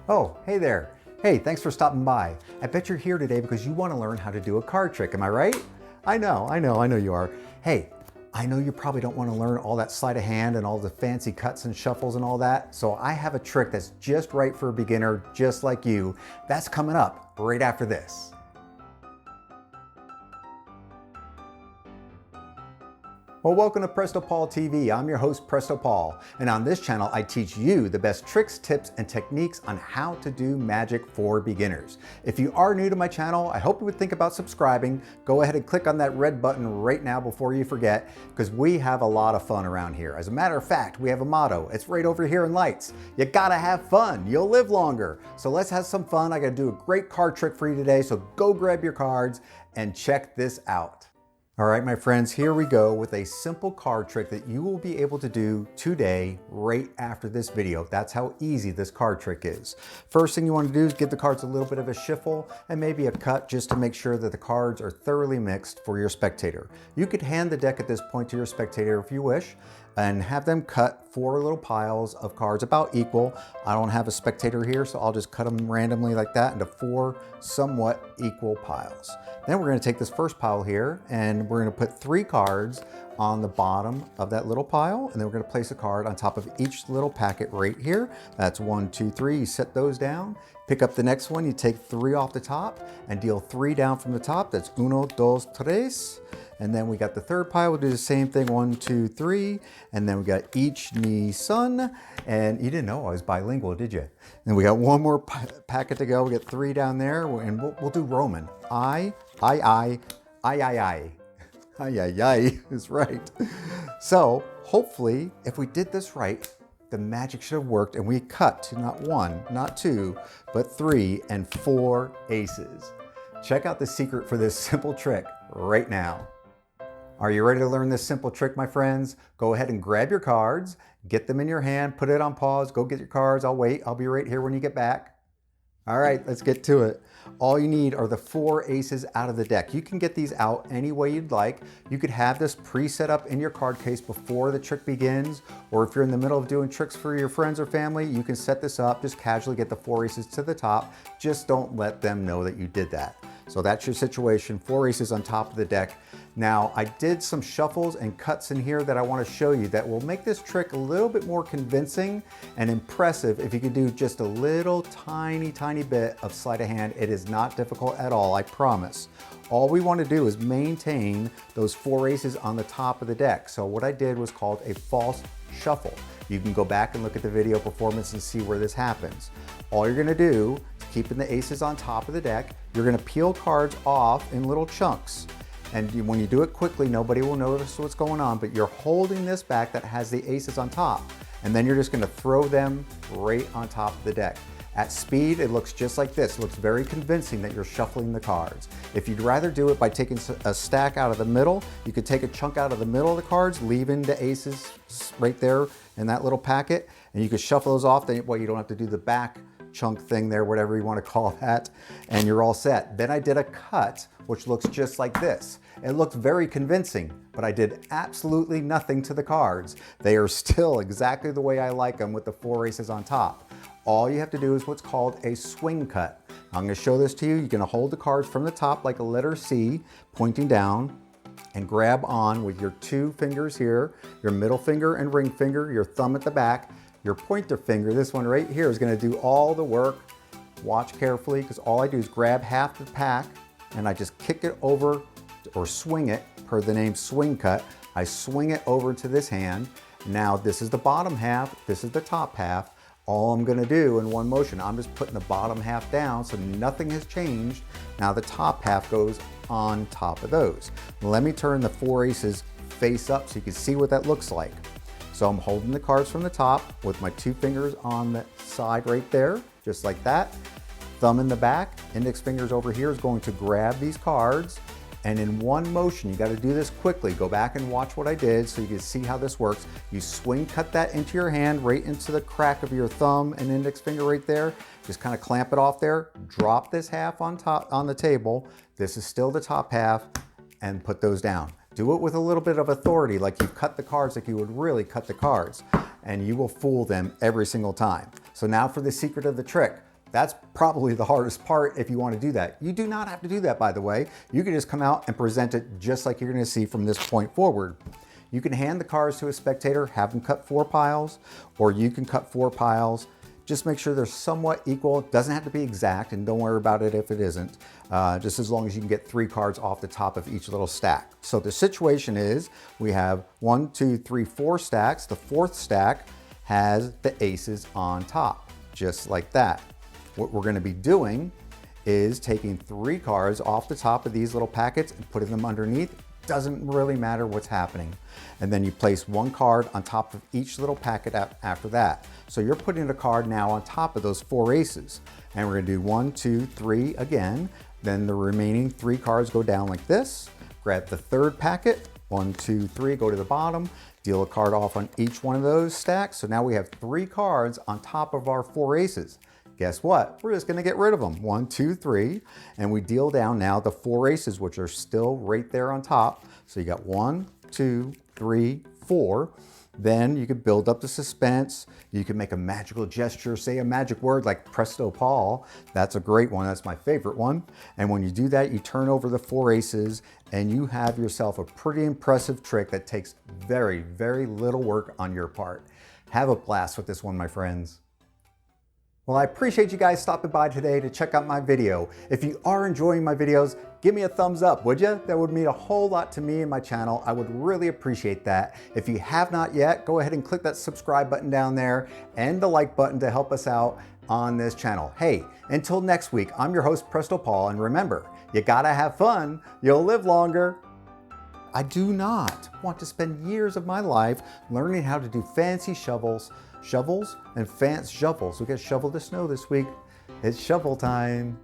Oh, hey there. Hey, thanks for stopping by. I bet you're here today because you want to learn how to do a card trick, am I right? I know you are. Hey, I know you probably don't want to learn all that sleight of hand and all the fancy cuts and shuffles and all that, so I have a trick that's just right for a beginner just like you. That's coming up right after this. Well, welcome to Presto Paul TV. I'm your host, Presto Paul, and on this channel, I teach you the best tricks, tips, and techniques on how to do magic for beginners. If you are new to my channel, I hope you would think about subscribing. Go ahead and click on that red button right now before you forget, because we have a lot of fun around here. As a matter of fact, we have a motto. It's right over here in lights. You gotta have fun. You'll live longer. So let's have some fun. I gotta do a great card trick for you today, so go grab your cards and check this out. All right, my friends, here we go with a simple card trick that you will be able to do today right after this video. That's how easy this card trick is. First thing you want to do is give the cards a little bit of a shuffle and maybe a cut just to make sure that the cards are thoroughly mixed for your spectator. You could hand the deck at this point to your spectator if you wish and have them cut 4 little piles of cards about equal. I don't have a spectator here, so I'll just cut them randomly like that into 4 somewhat equal piles. Then we're going to take this first pile here and we're going to put 3 cards on the bottom of that little pile, and then we're going to place a card on top of each little packet right here. That's 1, 2, 3. You set those down. Pick up the next one. You take 3 off the top and deal 3 down from the top. That's 1, 2, 3. And then we got the third pile. We'll do the same thing, 1, 2, 3. And then we got each ni sun. And you didn't know I was bilingual, did you? And we got one more packet to go. We got 3 down there, and we'll do Roman. I is right. So hopefully, if we did this right, the magic should have worked, and we cut to not 1, not 2, but 3 and 4 aces. Check out the secret for this simple trick right now. Are you ready to learn this simple trick, my friends? Go ahead and grab your cards, get them in your hand, put it on pause, go get your cards. I'll wait. I'll be right here when you get back. All right, let's get to it. All you need are the 4 aces out of the deck. You can get these out any way you'd like. You could have this pre-set up in your card case before the trick begins, or if you're in the middle of doing tricks for your friends or family, you can set this up, just casually get the 4 aces to the top. Just don't let them know that you did that. So that's your situation, 4 aces on top of the deck. Now, I did some shuffles and cuts in here that I want to show you that will make this trick a little bit more convincing and impressive if you could do just a little tiny bit of sleight of hand. It is not difficult at all, I promise. All we want to do is maintain those 4 aces on the top of the deck. So what I did was called a false shuffle. You can go back and look at the video performance and see where this happens. All you're going to do is keeping the aces on top of the deck. You're going to peel cards off in little chunks. And when you do it quickly, nobody will notice what's going on, but you're holding this back that has the aces on top. And then you're just going to throw them right on top of the deck. At speed, it looks just like this. It looks very convincing that you're shuffling the cards. If you'd rather do it by taking a stack out of the middle, you could take a chunk out of the middle of the cards, leaving the aces right there in that little packet, and you could shuffle those off. Then, well, you don't have to do the back chunk thing there, whatever you want to call that, and you're all set. Then I did a cut, which looks just like this. It looks very convincing, but I did absolutely nothing to the cards. They are still exactly the way I like them with the 4 aces on top. All you have to do is what's called a swing cut. I'm going to show this to you. You're going to hold the cards from the top like a letter C, pointing down, and grab on with your 2 fingers here, your middle finger and ring finger, your thumb at the back, your pointer finger, this one right here, is going to do all the work. Watch carefully, because all I do is grab half the pack and I just kick it over, or swing it, per the name swing cut. I swing it over to this hand. Now this is the bottom half, this is the top half. All I'm going to do in one motion, I'm just putting the bottom half down so nothing has changed. Now the top half goes on top of those. Let me turn the 4 aces face up so you can see what that looks like. So I'm holding the cards from the top with my 2 fingers on the side right there, just like that. Thumb in the back, index fingers over here is going to grab these cards. And in one motion, you got to do this quickly. Go back and watch what I did so you can see how this works. You swing cut that into your hand, right into the crack of your thumb and index finger right there. Just kind of clamp it off there. Drop this half on top on the table. This is still the top half, and put those down. Do it with a little bit of authority, like you've cut the cards like you would really cut the cards, and you will fool them every single time. So now for the secret of the trick. That's probably the hardest part if you want to do that. You do not have to do that, by the way. You can just come out and present it just like you're going to see from this point forward. You can hand the cards to a spectator, have them cut 4 piles, or you can cut 4 piles. Just make sure they're somewhat equal. It doesn't have to be exact, and don't worry about it if it isn't, just as long as you can get 3 cards off the top of each little stack. So the situation is we have 1, 2, 3, 4 stacks. The 4th stack has the aces on top, just like that. What we're going to be doing is taking 3 cards off the top of these little packets and putting them underneath. Doesn't really matter what's happening. And then you place 1 card on top of each little packet after that. So you're putting a card now on top of those 4 aces. And we're going to do 1, 2, 3 again. Then the remaining 3 cards go down like this. Grab the 3rd packet, 1, 2, 3, go to the bottom, deal a card off on each one of those stacks. So now we have 3 cards on top of our 4 aces. Guess what? We're just going to get rid of them. 1, 2, 3, and we deal down now the 4 aces, which are still right there on top. So you got 1, 2, 3, 4. Then you can build up the suspense. You can make a magical gesture, say a magic word like Presto Paul. That's a great one. That's my favorite one. And when you do that, you turn over the 4 aces and you have yourself a pretty impressive trick that takes very, very little work on your part. Have a blast with this one, my friends. Well, I appreciate you guys stopping by today to check out my video. If you are enjoying my videos, give me a thumbs up, would you? That would mean a whole lot to me and my channel. I would really appreciate that. If you have not yet, go ahead and click that subscribe button down there and the like button to help us out on this channel. Hey, until next week, I'm your host, Presto Paul, and remember, you gotta have fun, you'll live longer. I do not want to spend years of my life learning how to do fancy shovels and fancy shovels. We got shovel the snow this week. It's shovel time.